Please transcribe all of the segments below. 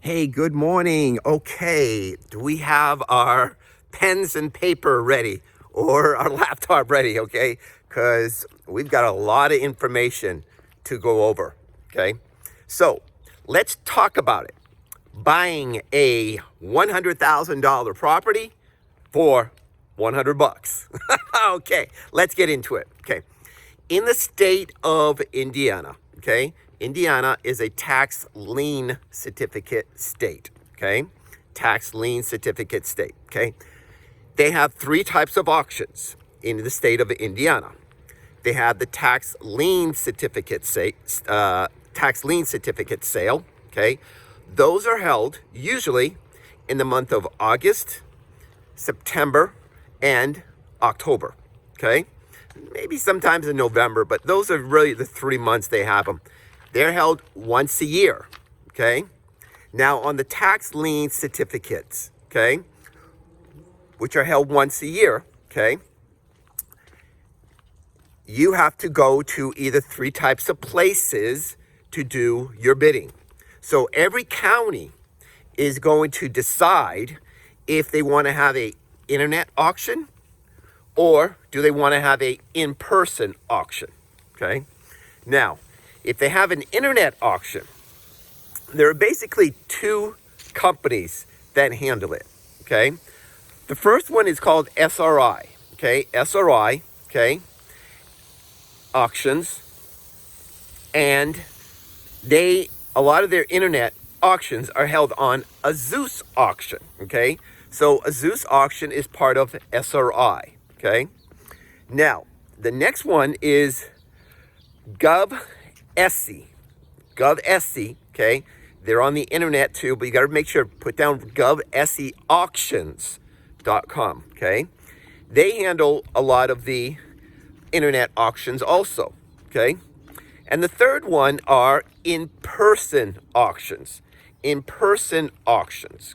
Hey, good morning. Okay, do we have our pens and paper ready or our laptop ready? Okay, because we've got a lot of information to go over. Okay, so let's talk about it. Buying a $100,000 property for 100 bucks. Okay, let's get into it. Okay, in the state of Indiana, okay, Indiana is a tax lien certificate state, okay? Tax lien certificate state, okay? They have three types of auctions in the state of Indiana. They have the tax lien certificate sale, okay? Those are held usually in the month of August, September, and October, okay? Maybe sometimes in November, but those are really the 3 months they have them. They're held once a year, okay? Now on the tax lien certificates, okay, which are held once a year, okay, you have to go to either three types of places to do your bidding. So every county is going to decide if they want to have a internet auction or do they want to have a in-person auction, okay? Now, if they have an internet auction, there are basically two companies that handle it, okay? The first one is called SRI, okay? SRI, okay? Auctions. And a lot of their internet auctions are held on a Zeus auction, okay? So a Zeus auction is part of SRI, okay? Now, the next one is GovSC, okay? They're on the internet too, but you got to make sure, put down GovSCauctions.com, okay? They handle a lot of the internet auctions also, okay? And the third one are in-person auctions,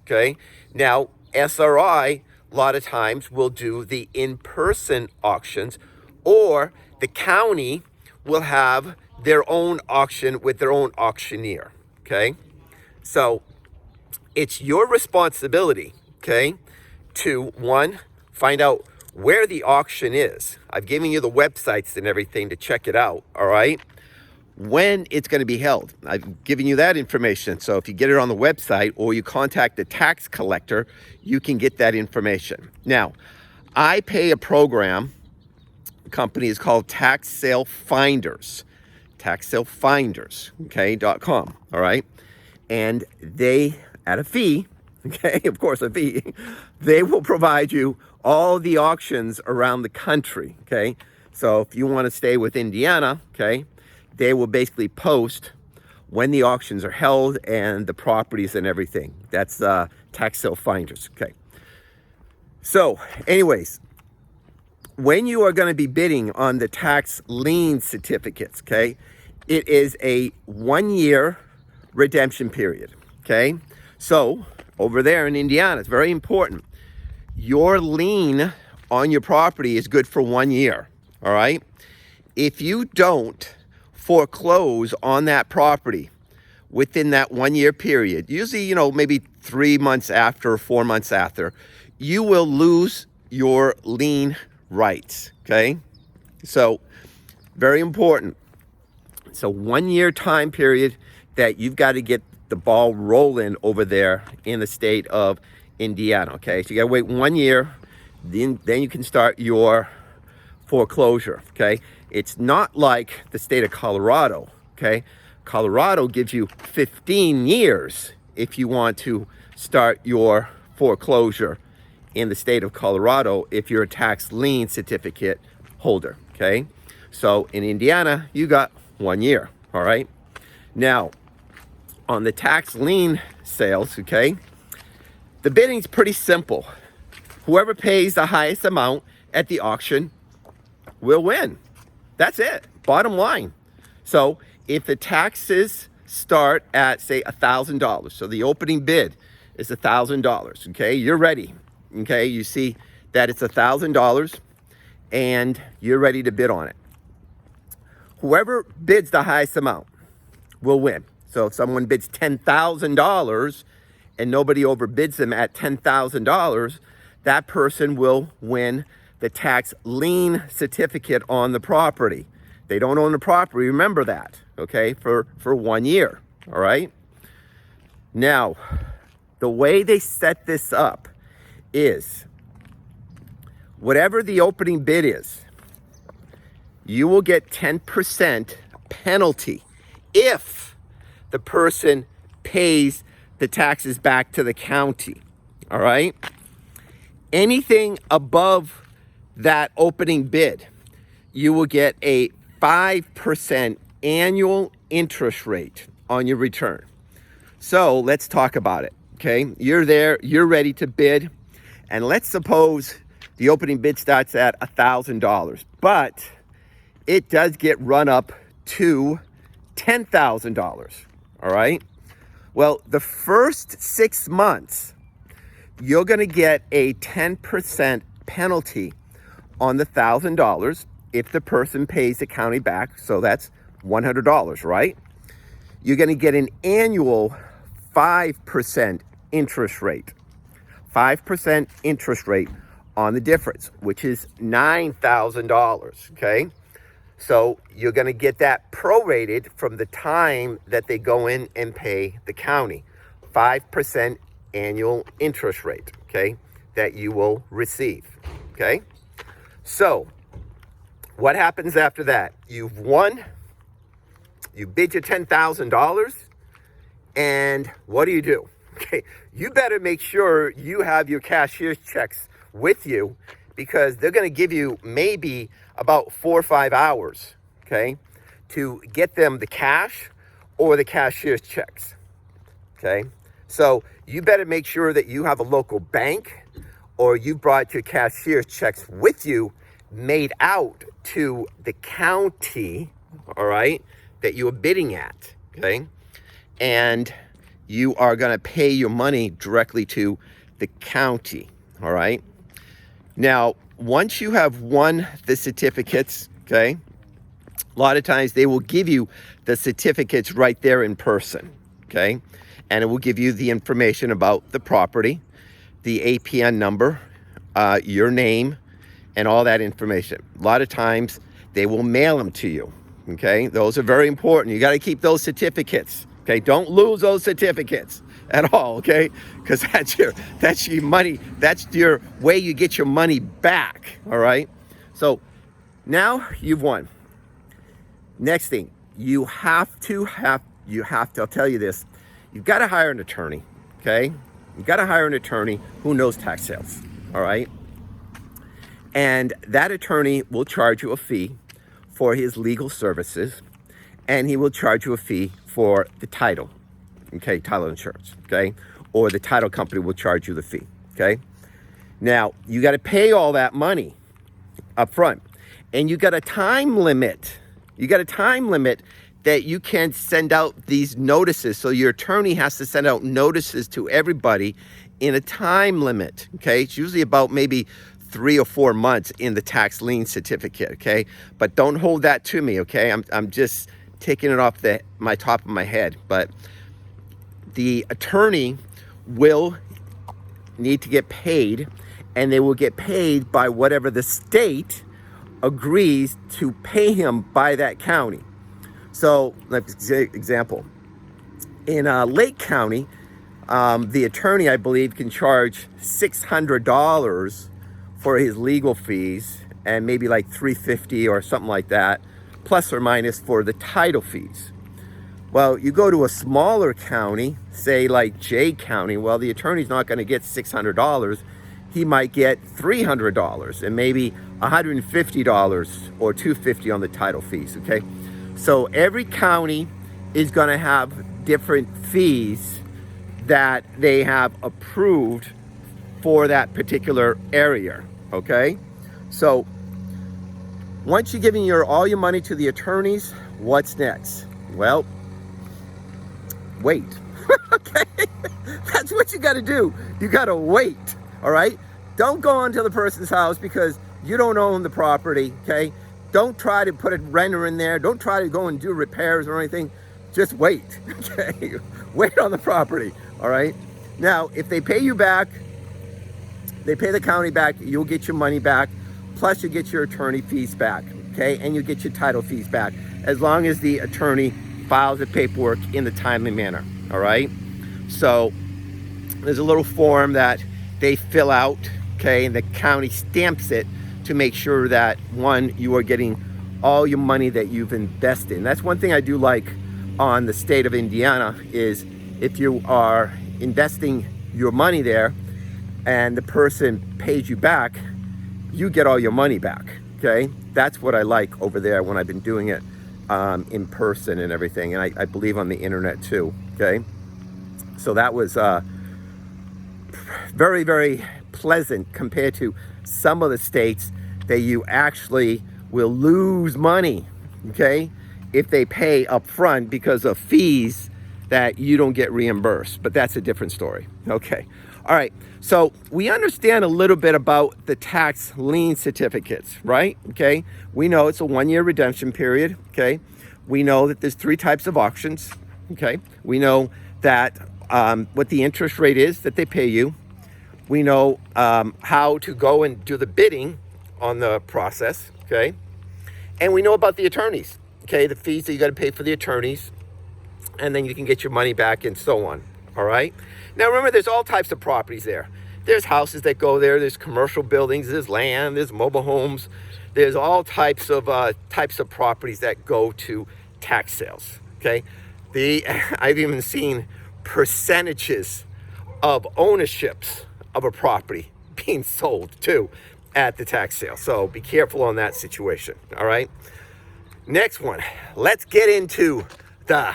okay? Now, SRI, a lot of times, will do the in-person auctions, or the county will have their own auction with their own auctioneer, okay? So it's your responsibility, okay, to find out where the auction is. I've given you the websites and everything to check it out, all right? When it's going to be held. I've given you that information. So if you get it on the website or you contact the tax collector, you can get that information. Now, I pay a program. The company is called Tax Sale Finders, okay, .com, all right? And they, at a fee, okay, of course a fee, they will provide you all the auctions around the country, okay? So if you want to stay with Indiana, okay, they will basically post when the auctions are held and the properties and everything. That's Tax Sale Finders, okay? So anyways, when you are going to be bidding on the tax lien certificates, okay, it is a 1-year redemption period, okay? So over there in Indiana, it's very important. Your lien on your property is good for 1 year, all right? If you don't foreclose on that property within that 1-year period, usually, maybe 3 months after or 4 months after, you will lose your lien rights, okay? So very important. It's a 1-year time period that you've got to get the ball rolling over there in the state of Indiana, okay? So you got to wait 1 year, then you can start your foreclosure, okay? It's not like the state of Colorado, okay? Colorado gives you 15 years if you want to start your foreclosure in the state of Colorado if you're a tax lien certificate holder, okay? So in Indiana, you got 1 year, all right? Now, on the tax lien sales, okay, the bidding's pretty simple. Whoever pays the highest amount at the auction will win. That's it, bottom line. So if the taxes start at, say, $1,000, so the opening bid is $1,000, okay, you're ready, okay, you see that it's $1,000 and you're ready to bid on it. Whoever bids the highest amount will win. So if someone bids $10,000, and nobody overbids them at $10,000, that person will win the tax lien certificate on the property. They don't own the property, remember that, okay, for 1 year, all right? Now, the way they set this up is whatever the opening bid is, you will get 10% penalty if the person pays the taxes back to the county, all right? Anything above that opening bid, you will get a 5% annual interest rate on your return. So let's talk about it, okay? You're there, you're ready to bid, and let's suppose the opening bid starts at $1,000, but it does get run up to $10,000, all right? Well, the first 6 months, you're gonna get a 10% penalty on the $1,000 if the person pays the county back, so that's $100, right? You're gonna get an annual 5% interest rate. 5% interest rate on the difference, which is $9,000, okay? So you're gonna get that prorated from the time that they go in and pay the county. 5% annual interest rate, okay, that you will receive, okay? So what happens after that? You've won, you bid your $10,000, and what do? Okay, you better make sure you have your cashier's checks with you, because they're gonna give you maybe about 4 or 5 hours, okay, to get them the cash or the cashier's checks, okay? So you better make sure that you have a local bank, or you brought your cashier's checks with you, made out to the county, all right, that you are bidding at, okay? And you are gonna pay your money directly to the county, all right? Now, once you have won the certificates, okay, a lot of times they will give you the certificates right there in person, okay? And it will give you the information about the property, the APN number, your name, and all that information. A lot of times they will mail them to you, okay? Those are very important. You got to keep those certificates, okay? Don't lose those certificates at all, okay? Because that's your money. That's your way you get your money back, all right? So now you've won. Next thing, you have to, I'll tell you this, you've got to hire an attorney, okay? You've got to hire an attorney who knows tax sales, all right? And that attorney will charge you a fee for his legal services, and he will charge you a fee for the title, okay, title insurance, okay? Or the title company will charge you the fee, okay? Now, you got to pay all that money up front, and you got a time limit. You got a time limit that you can send out these notices. So your attorney has to send out notices to everybody in a time limit, okay? It's usually about maybe 3 or 4 months in the tax lien certificate, okay? But don't hold that to me, okay? I'm just taking it off my top of my head. But the attorney will need to get paid, and they will get paid by whatever the state agrees to pay him by that county. So, like example, in Lake County, the attorney, I believe, can charge $600 for his legal fees, and maybe like $350 or something like that, plus or minus for the title fees. Well, you go to a smaller county, say like J County, well, the attorney's not going to get $600. He might get $300 and maybe $150 or $250 on the title fees, okay? So every county is going to have different fees that they have approved for that particular area, okay? So once you're giving all your money to the attorneys, what's next? Well, wait, okay? That's what you got to do. You got to wait, all right? Don't go onto the person's house because you don't own the property, okay? Don't try to put a renter in there. Don't try to go and do repairs or anything. Just wait, okay? Wait on the property, all right? Now, if they pay you back, they pay the county back, you'll get your money back, plus you get your attorney fees back, okay? And you get your title fees back, as long as the attorney files the paperwork in the timely manner, all right? So there's a little form that they fill out, okay? And the county stamps it to make sure that, one, you are getting all your money that you've invested. And that's one thing I do like on the state of Indiana is if you are investing your money there and the person pays you back, you get all your money back, okay? That's what I like over there when I've been doing it in person and everything, and I believe on the internet too, okay? So that was very, very pleasant compared to some of the states that you actually will lose money, okay, if they pay up front because of fees that you don't get reimbursed. But that's a different story. Okay. All right. So we understand a little bit about the tax lien certificates, right? Okay. We know it's a 1-year redemption period. Okay. We know that there's 3 types of auctions. Okay. We know that what the interest rate is that they pay you. We know how to go and do the bidding on the process. Okay. And we know about the attorneys. Okay. The fees that you got to pay for the attorneys. And then you can get your money back and so on. All right. Now, remember, there's all types of properties there. There's houses that go there. There's commercial buildings. There's land. There's mobile homes. There's all types of properties that go to tax sales. Okay. I've even seen percentages of ownerships of a property being sold too at the tax sale. So be careful on that situation. All right. Next one. Let's get into the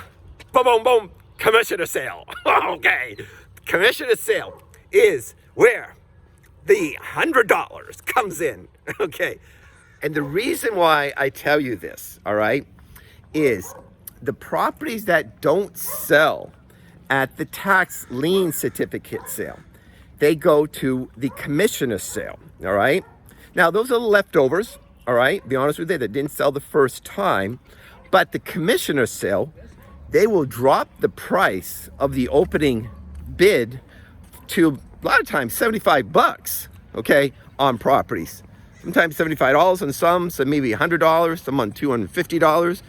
boom, commissioner sale. Okay. Commissioner sale is where the $100 comes in. Okay. And the reason why I tell you this, all right, is the properties that don't sell at the tax lien certificate sale, they go to the commissioner sale. All right. Now, those are the leftovers. All right. Be honest with you, that didn't sell the first time. But the commissioner sale, they will drop the price of the opening bid to a lot of times $75, okay, on properties. Sometimes $75 on some maybe $100, some on $250.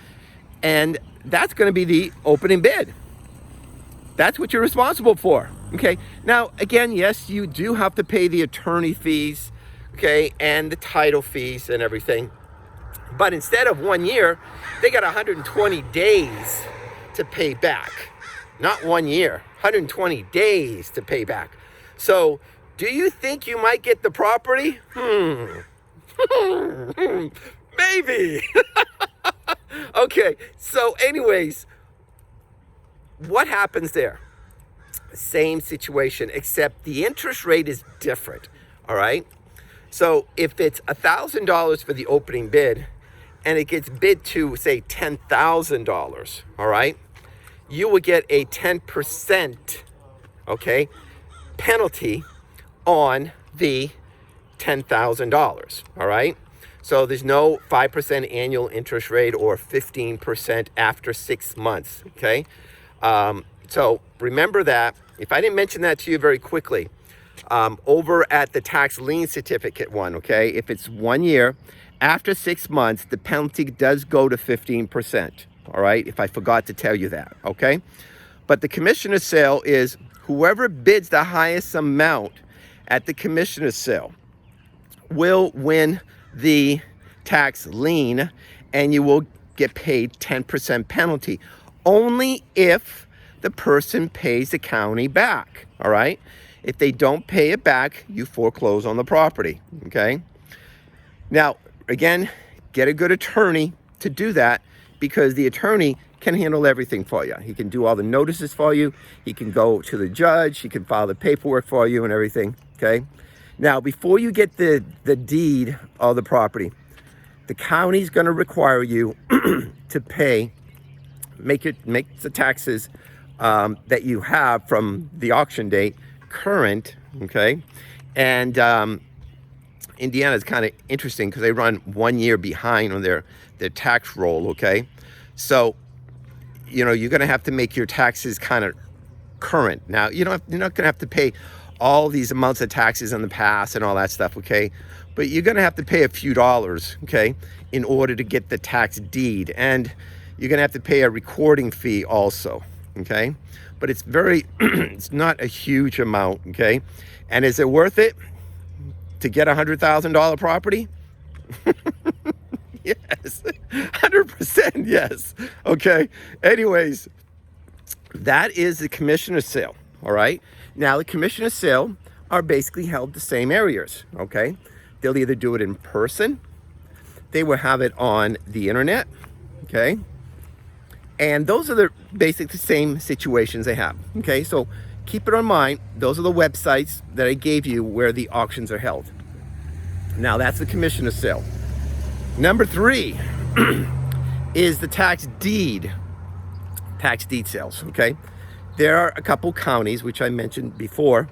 And that's going to be the opening bid. That's what you're responsible for, okay? Now, again, yes, you do have to pay the attorney fees, okay, and the title fees and everything. But instead of 1 year, they got 120 days to pay back. Not 1 year, 120 days to pay back. So, do you think you might get the property? Maybe. Okay, so anyways, what happens there? Same situation, except the interest rate is different, all right? So if it's $1,000 for the opening bid and it gets bid to, say, $10,000, all right, you will get a 10%, okay, penalty on the $10,000, all right? So there's no 5% annual interest rate or 15% after 6 months, okay? So remember that. If I didn't mention that to you very quickly, over at the tax lien certificate one, okay, if it's 1 year, after 6 months, the penalty does go to 15%, all right, if I forgot to tell you that, okay? But the commissioner's sale is whoever bids the highest amount at the commissioner's sale will win the tax lien, and you will get paid 10% penalty only if the person pays the county back, all right? If they don't pay it back, you foreclose on the property, okay? Now, again, get a good attorney to do that, because the attorney can handle everything for you. He can do all the notices for you. He can go to the judge. He can file the paperwork for you and everything, okay? Now, before you get the deed of the property, the county's going to require you to make the taxes that you have from the auction date current, okay? And Indiana is kind of interesting because they run 1 year behind on their tax roll, okay? So, you know, you're going to have to make your taxes kind of current. Now, you're not going to have to pay all these amounts of taxes in the past and all that stuff, okay? But you're going to have to pay a few dollars, okay, in order to get the tax deed. And you're going to have to pay a recording fee also, okay? But it's it's not a huge amount, okay? And is it worth it to get a $100,000 property? Yes, 100% yes. Okay, anyways, that is the commissioner sale, all right? Now, the commissioner sale are basically held the same areas, okay? They'll either do it in person, they will have it on the internet, okay? And those are the basically the same situations they have, okay? So keep it in mind, those are the websites that I gave you where the auctions are held. Now, that's the commissioner sale. Number 3 is the tax deed sales, okay? There are a couple counties, which I mentioned before,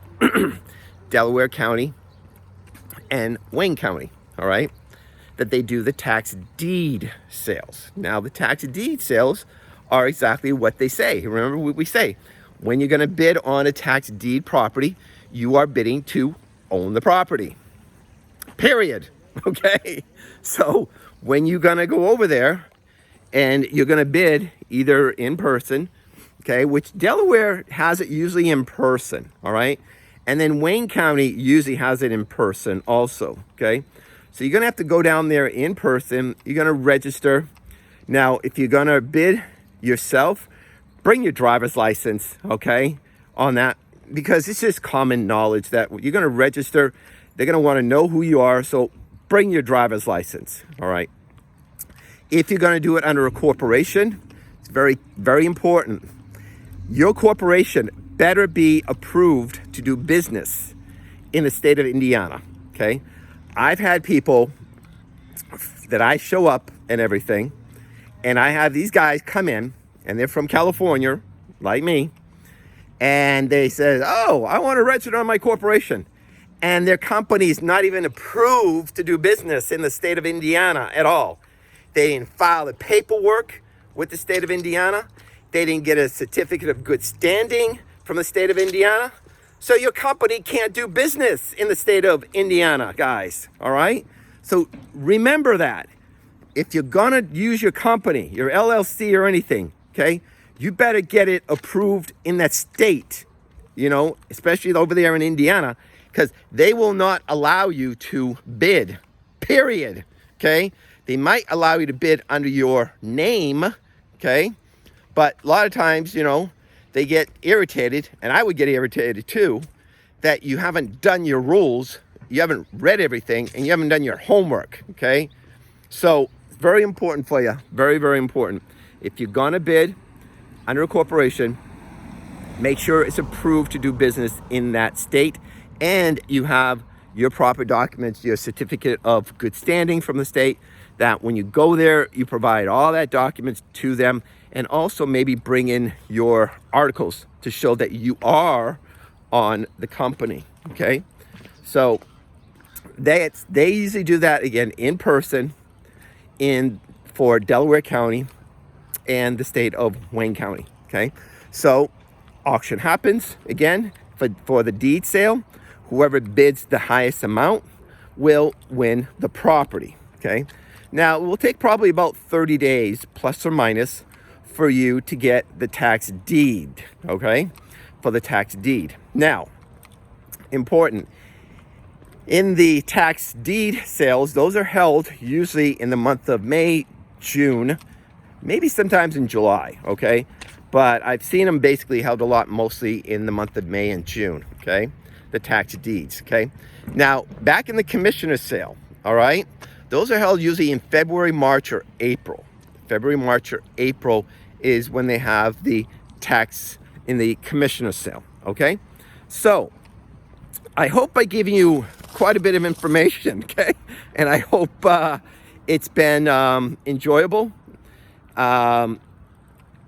Delaware County and Wayne County, all right, that they do the tax deed sales. Now, the tax deed sales are exactly what they say. Remember what we say. When you're going to bid on a tax deed property, you are bidding to own the property. Period. Okay? So, when you're going to go over there and you're going to bid either in person, okay, which Delaware has it usually in person, all right? And then Wayne County usually has it in person also, okay? So you're going to have to go down there in person. You're going to register. Now, if you're going to bid yourself, bring your driver's license, okay, on that, because it's just common knowledge that you're going to register. They're going to want to know who you are, so bring your driver's license, all right? If you're going to do it under a corporation, it's very, very important. Your corporation better be approved to do business in the state of Indiana, okay? I've had people that I show up and everything, and I have these guys come in, and they're from California, like me, and they say, oh, I want to register on my corporation. And their company is not even approved to do business in the state of Indiana at all. They didn't file the paperwork with the state of Indiana. They didn't get a certificate of good standing from the state of Indiana. So your company can't do business in the state of Indiana, guys, all right? So remember that. If you're gonna use your company, your LLC or anything, okay, you better get it approved in that state, you know, especially over there in Indiana, because they will not allow you to bid, period, okay? They might allow you to bid under your name, okay? But a lot of times, you know, they get irritated, and I would get irritated too, that you haven't done your rules, you haven't read everything, and you haven't done your homework, okay? So, very important for you, very, very important. If you're gonna bid under a corporation, make sure it's approved to do business in that state, and you have your proper documents, your certificate of good standing from the state, that when you go there, you provide all that documents to them, and also maybe bring in your articles to show that you are on the company, okay? So they usually do that, again, in person for Delaware County and the state of Wayne County, okay? So auction happens, again, for the deed sale. Whoever bids the highest amount will win the property, okay? Now, it will take probably about 30 days, plus or minus, for you to get the tax deed, okay? For the tax deed. Now, important, in the tax deed sales, those are held usually in the month of May, June, maybe sometimes in July, okay? But I've seen them basically held a lot mostly in the month of May and June, okay? The tax deeds, okay? Now, back in the commissioner sale, all right? Those are held usually in February, March, or April. February, March, or April is when they have the tax in the commissioner sale, okay? So, I hope I gave you quite a bit of information, okay? And I hope it's been enjoyable. And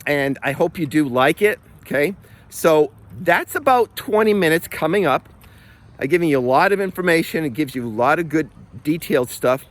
I hope you do like it, okay? So, that's about 20 minutes coming up. I'm giving you a lot of information. It gives you a lot of good detailed stuff.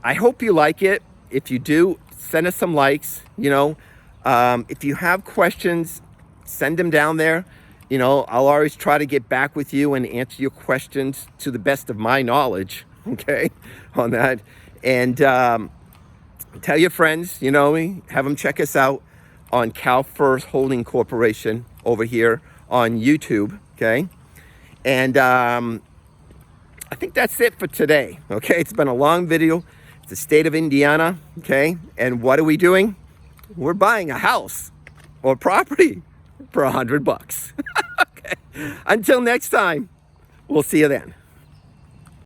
I hope you like it. If you do, send us some likes, you know. If you have questions, send them down there. I'll always try to get back with you and answer your questions to the best of my knowledge, okay, on that. And tell your friends, have them check us out on Cal First Holding Corporation over here on YouTube, okay? And I think that's it for today, okay? It's been a long video. It's the state of Indiana, okay? And what are we doing? We're buying a house or property for $100. Okay. Until next time, we'll see you then.